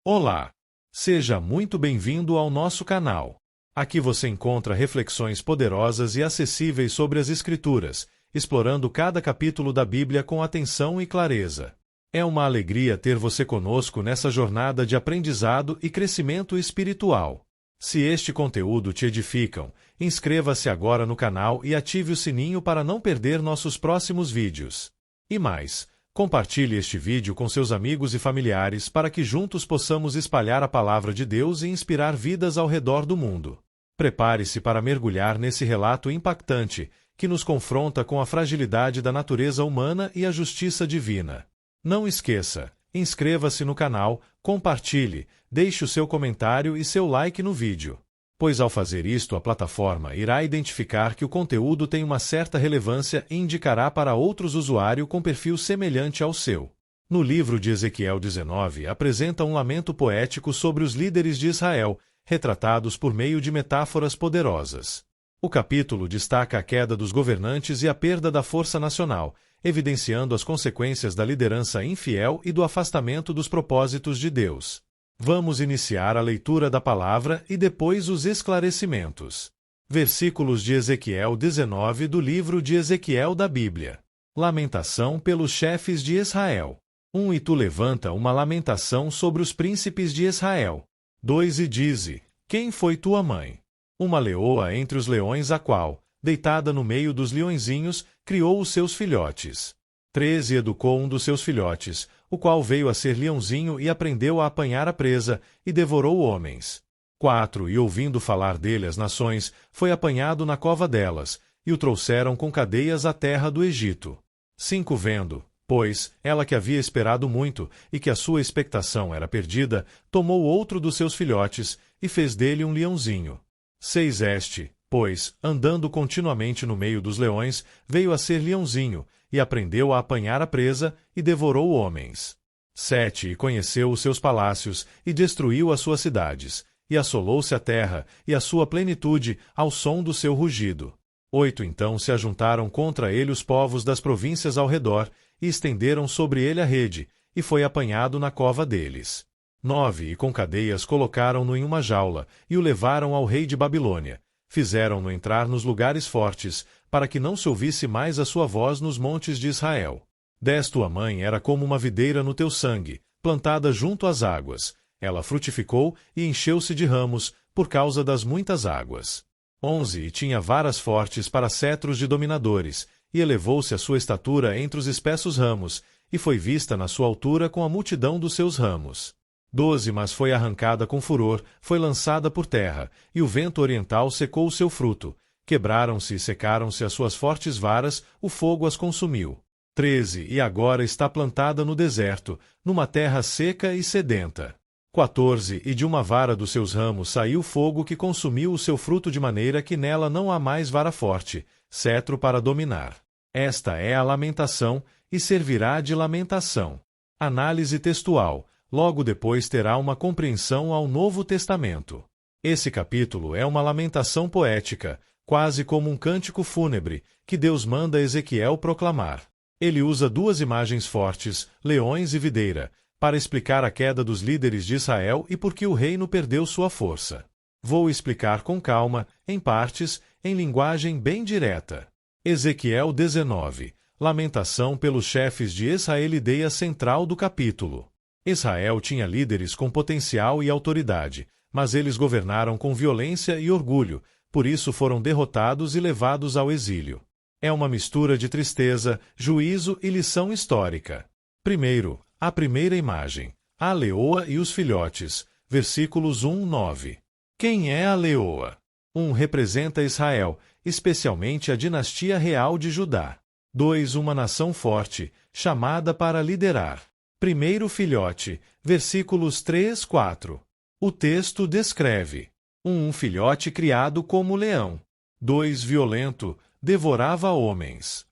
Olá! Seja muito bem-vindo ao nosso canal. Aqui você encontra reflexões poderosas e acessíveis sobre as Escrituras, explorando cada capítulo da Bíblia com atenção e clareza. É uma alegria ter você conosco nessa jornada de aprendizado e crescimento espiritual. Se este conteúdo te edificam, inscreva-se agora no canal e ative o sininho para não perder nossos próximos vídeos. E mais, compartilhe este vídeo com seus amigos e familiares para que juntos possamos espalhar a palavra de Deus e inspirar vidas ao redor do mundo. Prepare-se para mergulhar nesse relato impactante que nos confronta com a fragilidade da natureza humana e a justiça divina. Não esqueça, inscreva-se no canal, compartilhe, deixe o seu comentário e seu like no vídeo. Pois ao fazer isto a plataforma irá identificar que o conteúdo tem uma certa relevância e indicará para outros usuários com perfil semelhante ao seu. No livro de Ezequiel 19 apresenta um lamento poético sobre os líderes de Israel, retratados por meio de metáforas poderosas. O capítulo destaca a queda dos governantes e a perda da força nacional, evidenciando as consequências da liderança infiel e do afastamento dos propósitos de Deus. Vamos iniciar a leitura da palavra e depois os esclarecimentos. Versículos de Ezequiel 19 do livro de Ezequiel da Bíblia. Lamentação pelos chefes de Israel. 1 E tu levanta uma lamentação sobre os príncipes de Israel. 2 E dize: quem foi tua mãe? Uma leoa entre os leões, a qual, deitada no meio dos leõezinhos, criou os seus filhotes. 3 E educou um dos seus filhotes, o qual veio a ser leãozinho e aprendeu a apanhar a presa, e devorou homens. 4 E ouvindo falar dele as nações, foi apanhado na cova delas, e o trouxeram com cadeias à terra do Egito. 5 Vendo, pois, ela que havia esperado muito, e que a sua expectação era perdida, tomou outro dos seus filhotes, e fez dele um leãozinho. 6 Este, pois, andando continuamente no meio dos leões, veio a ser leãozinho, e aprendeu a apanhar a presa, e devorou homens. 7 E conheceu os seus palácios, e destruiu as suas cidades, e assolou-se a terra, e a sua plenitude, ao som do seu rugido. 8 Então se ajuntaram contra ele os povos das províncias ao redor, e estenderam sobre ele a rede, e foi apanhado na cova deles. 9 E com cadeias colocaram-no em uma jaula, e o levaram ao rei de Babilônia. Fizeram-no entrar nos lugares fortes, para que não se ouvisse mais a sua voz nos montes de Israel. 10 Tua mãe era como uma videira no teu sangue, plantada junto às águas. Ela frutificou e encheu-se de ramos, por causa das muitas águas. 11 E tinha varas fortes para cetros de dominadores, e elevou-se a sua estatura entre os espessos ramos, e foi vista na sua altura com a multidão dos seus ramos. 12 Mas foi arrancada com furor, foi lançada por terra, e o vento oriental secou o seu fruto. Quebraram-se e secaram-se as suas fortes varas, o fogo as consumiu. 13 E agora está plantada no deserto, numa terra seca e sedenta. 14 E de uma vara dos seus ramos saiu fogo que consumiu o seu fruto de maneira que nela não há mais vara forte, cetro para dominar. Esta é a lamentação, e servirá de lamentação. Análise textual. Logo depois terá uma compreensão ao Novo Testamento. Esse capítulo é uma lamentação poética, quase como um cântico fúnebre, que Deus manda Ezequiel proclamar. Ele usa duas imagens fortes, leões e videira, para explicar a queda dos líderes de Israel e por que o reino perdeu sua força. Vou explicar com calma, em partes, em linguagem bem direta. Ezequiel 19. Lamentação pelos chefes de Israel. Ideia central do capítulo. Israel tinha líderes com potencial e autoridade, mas eles governaram com violência e orgulho, por isso foram derrotados e levados ao exílio. É uma mistura de tristeza, juízo e lição histórica. Primeiro, a primeira imagem, a leoa e os filhotes, versículos 1-9. Quem é a leoa? 1 Representa Israel, especialmente a dinastia real de Judá. 2 Uma nação forte, chamada para liderar. Primeiro filhote, versículos 3-4. O texto descreve: 1 filhote criado como leão. 2 Violento, devorava homens.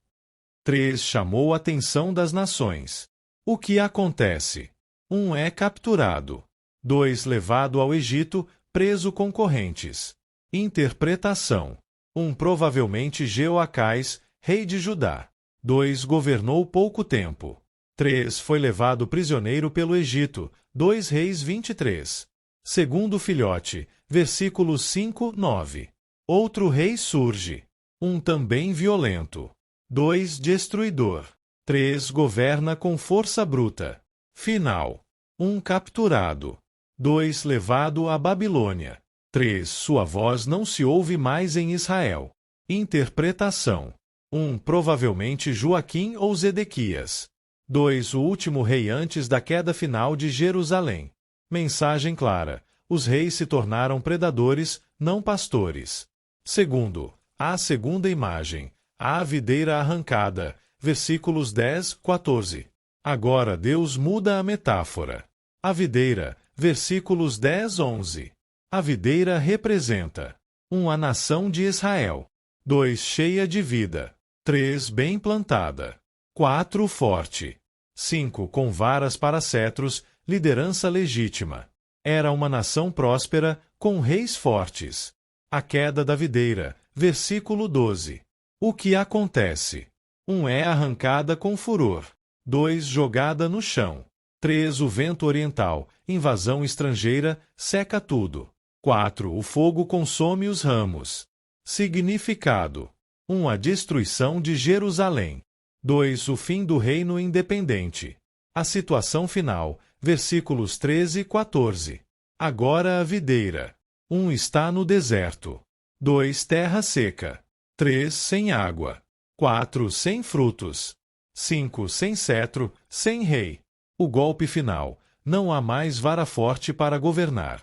3 Chamou a atenção das nações. O que acontece? 1 É capturado. 2 Levado ao Egito, preso com correntes. Interpretação. 1 Provavelmente Jeoacás, rei de Judá. 2 Governou pouco tempo. 3 Foi levado prisioneiro pelo Egito, 2 Reis 23. Segundo filhote, versículos 5, 9. Outro rei surge. 1 também violento. 2 destruidor. 3 governa com força bruta. Final. 1 capturado. 2 levado à Babilônia. 3 sua voz não se ouve mais em Israel. Interpretação. 1 provavelmente Joaquim ou Zedequias. 2 o último rei antes da queda final de Jerusalém. Mensagem clara. Os reis se tornaram predadores, não pastores. Segundo, a segunda imagem. A videira arrancada. Versículos 10, 14. Agora Deus muda a metáfora. A videira. Versículos 10, 11. A videira representa 1 a nação de Israel. 2 cheia de vida. 3 bem plantada. 4 forte. 5 com varas para cetros, liderança legítima. Era uma nação próspera, com reis fortes. A queda da videira, versículo 12. O que acontece? 1 é arrancada com furor. 2 jogada no chão. 3 o vento oriental, invasão estrangeira, seca tudo. 4 o fogo consome os ramos. Significado. 1 a destruição de Jerusalém. 2 o fim do reino independente. A situação final, versículos 13 e 14. Agora a videira. 1 está no deserto. 2 terra seca. 3 sem água. 4 sem frutos. 5 sem cetro, sem rei. O golpe final. Não há mais vara forte para governar.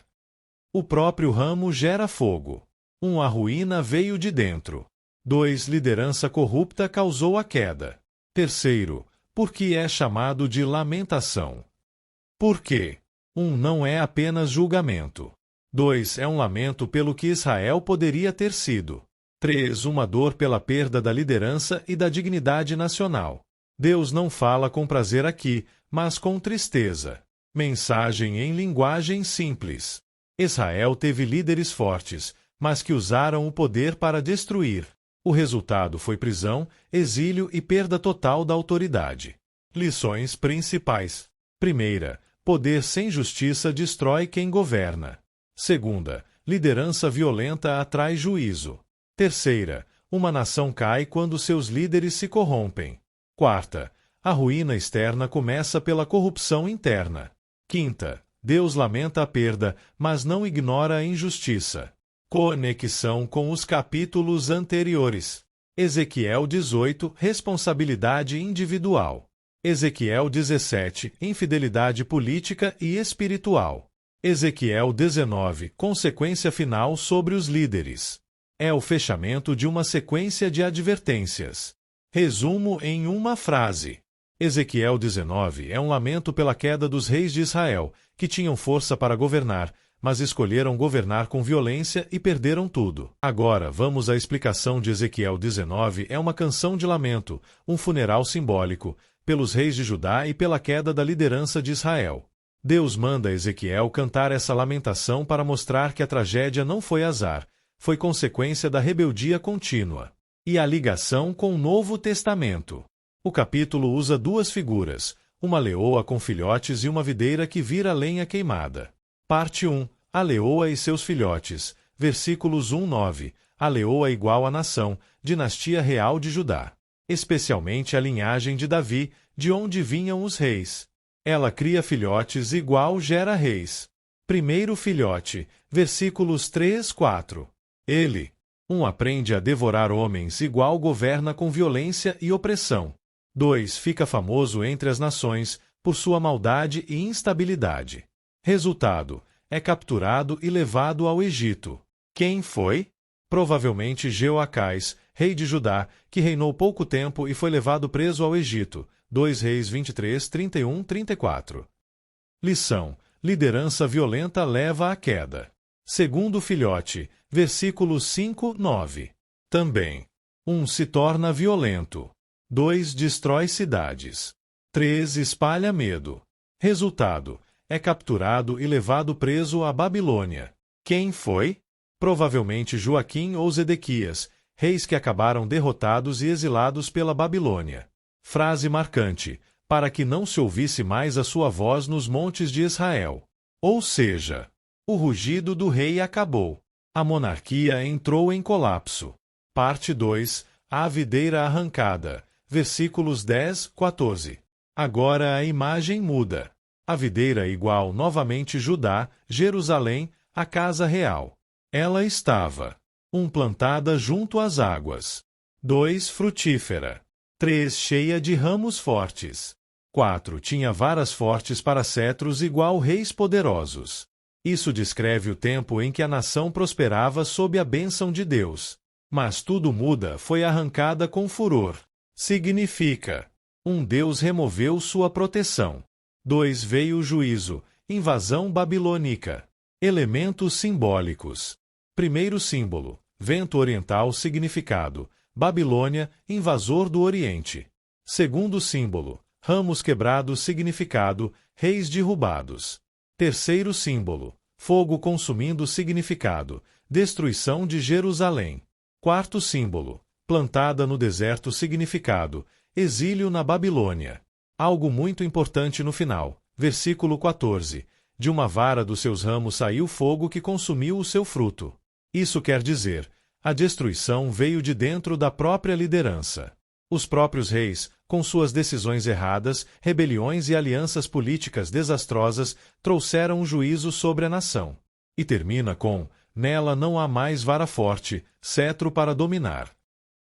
O próprio ramo gera fogo. 1 a ruína veio de dentro. 2 liderança corrupta causou a queda. Terceiro, por que é chamado de lamentação? Por quê? 1 não é apenas julgamento. 2 é um lamento pelo que Israel poderia ter sido. 3 uma dor pela perda da liderança e da dignidade nacional. Deus não fala com prazer aqui, mas com tristeza. Mensagem em linguagem simples. Israel teve líderes fortes, mas que usaram o poder para destruir. O resultado foi prisão, exílio e perda total da autoridade. Lições principais. Primeira, poder sem justiça destrói quem governa. Segunda, liderança violenta atrai juízo. Terceira, uma nação cai quando seus líderes se corrompem. Quarta, a ruína externa começa pela corrupção interna. Quinta, Deus lamenta a perda, mas não ignora a injustiça. Conexão com os capítulos anteriores. Ezequiel 18, responsabilidade individual. Ezequiel 17, infidelidade política e espiritual. Ezequiel 19, consequência final sobre os líderes. É o fechamento de uma sequência de advertências. Resumo em uma frase. Ezequiel 19 é um lamento pela queda dos reis de Israel, que tinham força para governar, mas escolheram governar com violência e perderam tudo. Agora, vamos à explicação de Ezequiel 19. É uma canção de lamento, um funeral simbólico, pelos reis de Judá e pela queda da liderança de Israel. Deus manda Ezequiel cantar essa lamentação para mostrar que a tragédia não foi azar, foi consequência da rebeldia contínua. E a ligação com o Novo Testamento. O capítulo usa duas figuras, uma leoa com filhotes e uma videira que vira lenha queimada. Parte 1. A leoa e seus filhotes. Versículos 1, 9. A leoa igual à nação, dinastia real de Judá. Especialmente a linhagem de Davi, de onde vinham os reis. Ela cria filhotes igual gera reis. Primeiro filhote. Versículos 3, 4. Ele. 1 aprende a devorar homens igual governa com violência e opressão. 2 fica famoso entre as nações, por sua maldade e instabilidade. Resultado, é capturado e levado ao Egito. Quem foi? Provavelmente Jeoacás, rei de Judá, que reinou pouco tempo e foi levado preso ao Egito. 2 Reis 23, 31, 34. Lição: liderança violenta leva à queda. Segundo filhote, versículos 5, 9. Também. 1 se torna violento. 2 destrói cidades. 3 espalha medo. Resultado: é capturado e levado preso à Babilônia. Quem foi? Provavelmente Joaquim ou Zedequias, reis que acabaram derrotados e exilados pela Babilônia. Frase marcante: para que não se ouvisse mais a sua voz nos montes de Israel. Ou seja, o rugido do rei acabou. A monarquia entrou em colapso. Parte 2. A videira arrancada. Versículos 10, 14. Agora a imagem muda. A videira igual novamente Judá, Jerusalém, a casa real. Ela estava 1. Plantada junto às águas. 2. Frutífera. 3. Cheia de ramos fortes. 4. Tinha varas fortes para cetros igual reis poderosos. Isso descreve o tempo em que a nação prosperava sob a bênção de Deus. Mas tudo muda, foi arrancada com furor. Significa: 1. Deus removeu sua proteção. 2. Veio o juízo, invasão babilônica. Elementos simbólicos. Primeiro símbolo: vento oriental. Significado: Babilônia, invasor do Oriente. Segundo símbolo: ramos quebrados. Significado: reis derrubados. Terceiro símbolo: fogo consumindo. Significado: destruição de Jerusalém. Quarto símbolo: plantada no deserto. Significado: exílio na Babilônia. Algo muito importante no final. Versículo 14. De uma vara dos seus ramos saiu fogo que consumiu o seu fruto. Isso quer dizer, a destruição veio de dentro da própria liderança. Os próprios reis, com suas decisões erradas, rebeliões e alianças políticas desastrosas, trouxeram um juízo sobre a nação. E termina com: nela não há mais vara forte, cetro para dominar.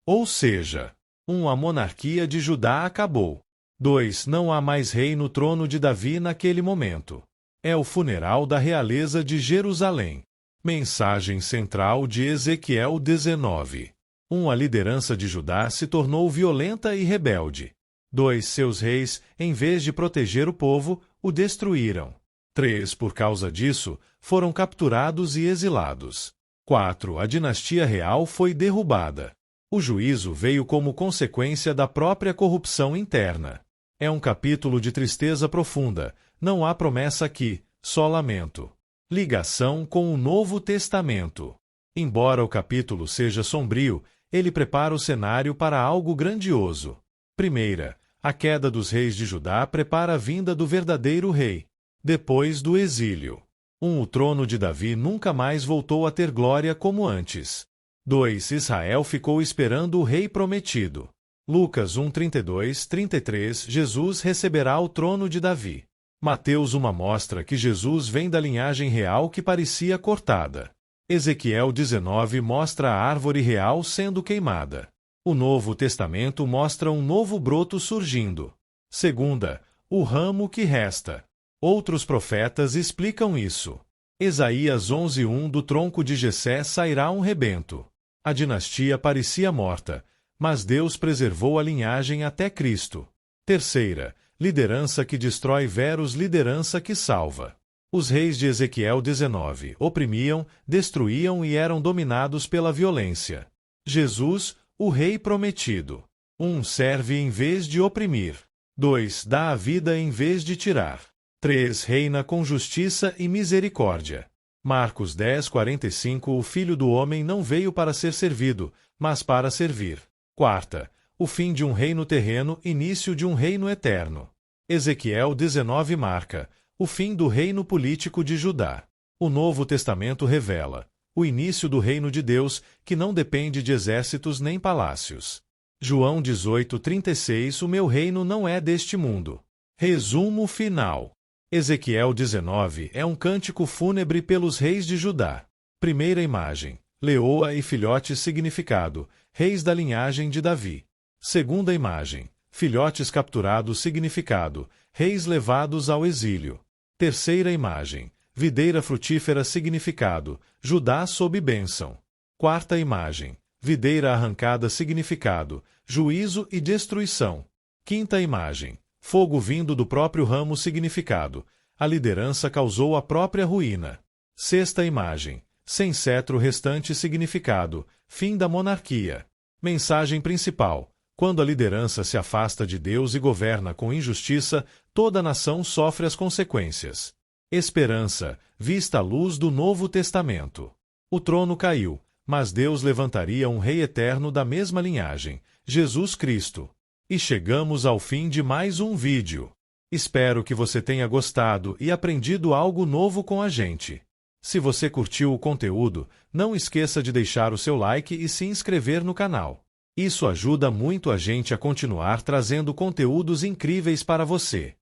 Ou seja, 1. A monarquia de Judá acabou. 2. Não há mais rei no trono de Davi naquele momento. É o funeral da realeza de Jerusalém. Mensagem central de Ezequiel 19. 1. A liderança de Judá se tornou violenta e rebelde. 2. Seus reis, em vez de proteger o povo, o destruíram. 3. Por causa disso, foram capturados e exilados. 4. A dinastia real foi derrubada. O juízo veio como consequência da própria corrupção interna. É um capítulo de tristeza profunda. Não há promessa aqui, só lamento. Ligação com o Novo Testamento. Embora o capítulo seja sombrio, ele prepara o cenário para algo grandioso. Primeira, a queda dos reis de Judá prepara a vinda do verdadeiro rei. Depois do exílio. 1. O trono de Davi nunca mais voltou a ter glória como antes. 2. Israel ficou esperando o rei prometido. Lucas 1, 32, 33. Jesus receberá o trono de Davi. Mateus 1 mostra que Jesus vem da linhagem real que parecia cortada. Ezequiel 19 mostra a árvore real sendo queimada. O Novo Testamento mostra um novo broto surgindo. Segunda, o ramo que resta. Outros profetas explicam isso. Isaías 11:1 Do tronco de Jessé sairá um rebento. A dinastia parecia morta, mas Deus preservou a linhagem até Cristo. Terceira, liderança que destrói versus liderança que salva. Os reis de Ezequiel 19 oprimiam, destruíam e eram dominados pela violência. Jesus, o rei prometido. 1. Serve em vez de oprimir. 2. Dá a vida em vez de tirar. 3. Reina com justiça e misericórdia. Marcos 10:45 O Filho do Homem não veio para ser servido, mas para servir. Quarta, o fim de um reino terreno, início de um reino eterno. Ezequiel 19 marca o fim do reino político de Judá. O Novo Testamento revela o início do reino de Deus, que não depende de exércitos nem palácios. João 18:36 O meu reino não é deste mundo. Resumo final. Ezequiel 19 é um cântico fúnebre pelos reis de Judá. Primeira imagem: leoa e filhotes. Significado: reis da linhagem de Davi. Segunda imagem: filhotes capturados. Significado: reis levados ao exílio. Terceira imagem: videira frutífera. Significado: Judá sob bênção. Quarta imagem: videira arrancada. Significado: juízo e destruição. Quinta imagem: fogo vindo do próprio ramo. Significado: a liderança causou a própria ruína. Sexta imagem: sem cetro restante. Significado: fim da monarquia. Mensagem principal: quando a liderança se afasta de Deus e governa com injustiça, toda a nação sofre as consequências. Esperança: vista a luz do Novo Testamento. O trono caiu, mas Deus levantaria um rei eterno da mesma linhagem, Jesus Cristo. E chegamos ao fim de mais um vídeo. Espero que você tenha gostado e aprendido algo novo com a gente. Se você curtiu o conteúdo, não esqueça de deixar o seu like e se inscrever no canal. Isso ajuda muito a gente a continuar trazendo conteúdos incríveis para você.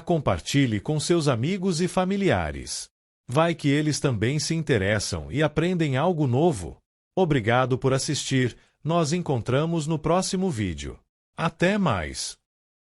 Compartilhe com seus amigos e familiares. Vai que eles também se interessam e aprendem algo novo. Obrigado por assistir. Nós encontramos no próximo vídeo. Até mais!